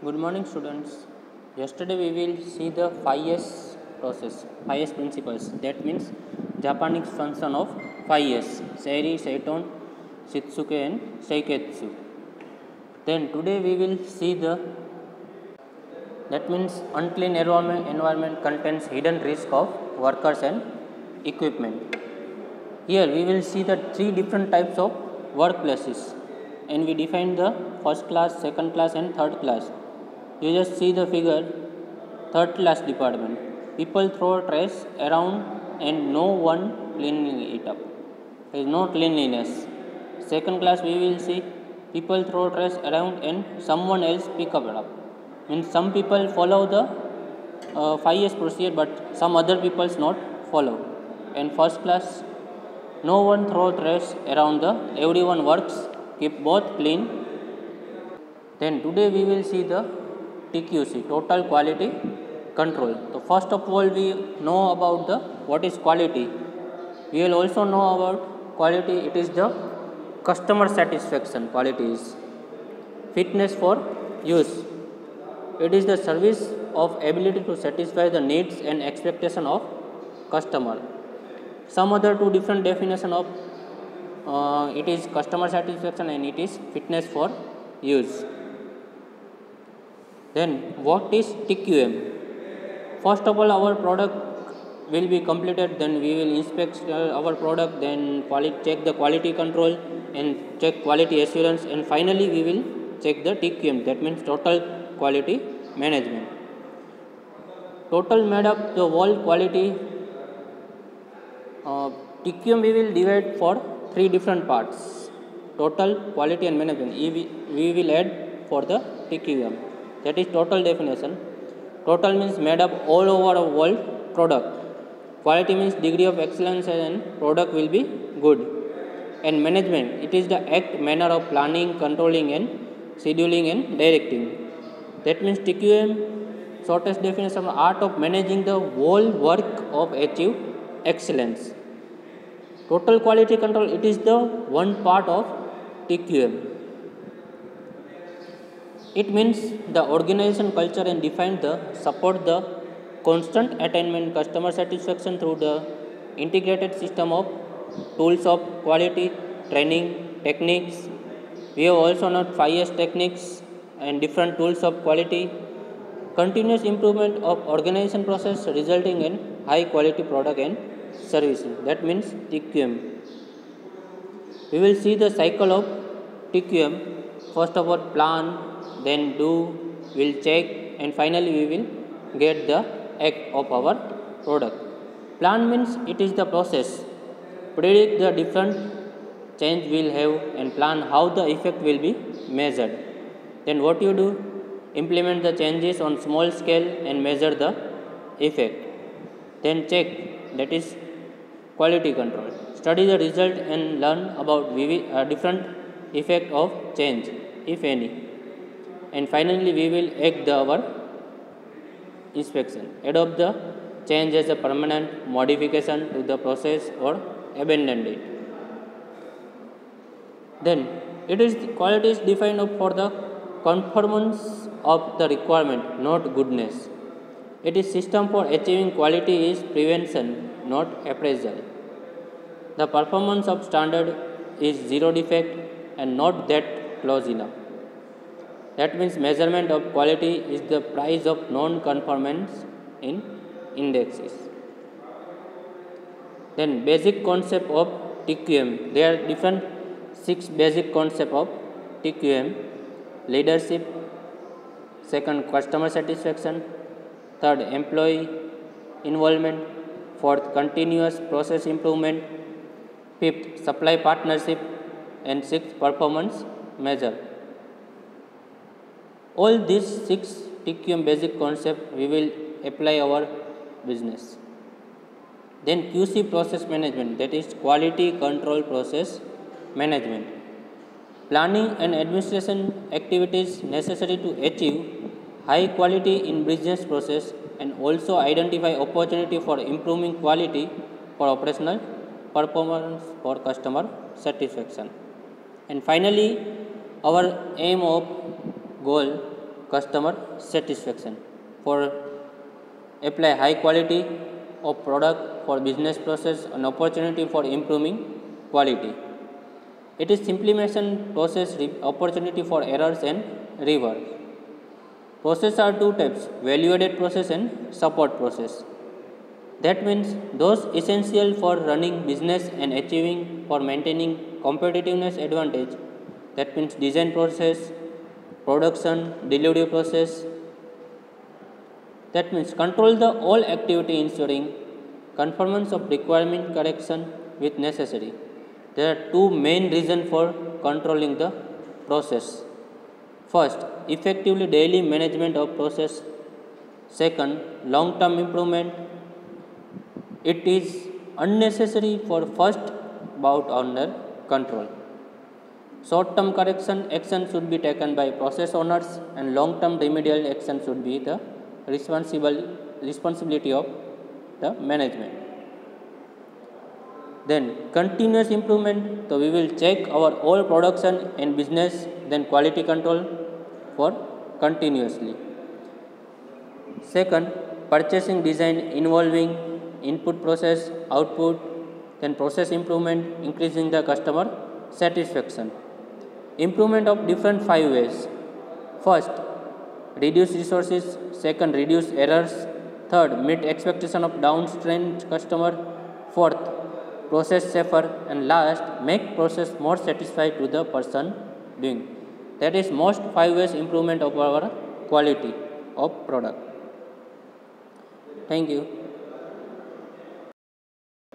Good morning, students. Yesterday we will see the 5S process, 5S principles. That means Japanese function of 5S, Seiri, Seiton, Shitsuke and Seiketsu. Then today we will see that means unclean environment contains hidden risk of workers and equipment. Here we will see the three different types of workplaces and we define the first class, second class and third class. You just see the figure, third class department. People throw trash around and no one cleaning it up. There is no cleanliness. Second class we will see people throw trash around and someone else pick up it up. Means some people follow the 5 years procedure but some other people not follow. And first class, no one throw trash around everyone works, keep both clean. Then today we will see the TQC, total quality control. So first of all we know about the what is quality. We will also know about quality. It is the customer satisfaction. Quality is fitness for use. It is the service of ability to satisfy the needs and expectation of customer. Some other two different definition of it is customer satisfaction and it is fitness for use. Then what is TQM? First of all, our product will be completed, then we will inspect our product, then check the quality control and check quality assurance, and finally we will check the TQM, that means total quality management. Total made up the whole quality. TQM we will divide for three different parts: total, quality and management. We will add for the TQM. That is total definition. Total means made up all over a world product. Quality means degree of excellence and product will be good. And management, it is the act, manner of planning, controlling and scheduling and directing. That means TQM, shortest definition of art of managing the whole work of achieve excellence. Total quality control, it is the one part of TQM. It means the organization culture and define the support the constant attainment customer satisfaction through the integrated system of tools of quality, training, techniques. We have also not 5 years techniques and different tools of quality, continuous improvement of organization process resulting in high quality product and services. That means TQM. We will see the cycle of TQM. First of all, plan, then do, will check, and finally we will get the act of our product. Plan means it is the process. Predict the different change will have and plan how the effect will be measured. Then what you do? Implement the changes on small scale and measure the effect. Then check, that is quality control. Study the result and learn about different effect of change, if any. And finally we will act our inspection. Adopt the change as a permanent modification to the process or abandon it. Then it is quality is defined for the conformance of the requirement, not goodness. It is system for achieving quality is prevention, not appraisal. The performance of standard is zero defect and not that close enough. That means measurement of quality is the price of non-conformance in indexes. Then basic concept of TQM. There are different 6 basic concept of TQM. Leadership, second customer satisfaction, third employee involvement, fourth continuous process improvement, fifth supply partnership, and sixth performance measure. All these 6 TQM basic concept we will apply our business. Then QC process management, that is quality control process management. Planning and administration activities necessary to achieve high quality in business process and also identify opportunity for improving quality for operational performance for customer satisfaction. And finally, our aim of goal customer satisfaction. For apply high quality of product for business process, an opportunity for improving quality. It is implementation process opportunity for errors and rework. Process are two types, value added process and support process. That means those essential for running business and achieving for maintaining competitiveness advantage. That means design process, production, delivery process. That means control the all activity ensuring conformance of requirement correction with necessary. There are two main reasons for controlling the process. First, effectively daily management of process. Second, long term improvement. It is unnecessary for first about under control. Short term correction action should be taken by process owners and long term remedial action should be the responsibility of the management. Then continuous improvement. So we will check our all production and business, then quality control for continuously. Second, purchasing design involving input process, output, then process improvement, increasing the customer satisfaction. Improvement of different 5 ways. First, reduce resources. Second, reduce errors. Third, meet expectation of downstream customer. Fourth, process safer. And last, make process more satisfied to the person doing. That is most 5 ways improvement of our quality of product. Thank you.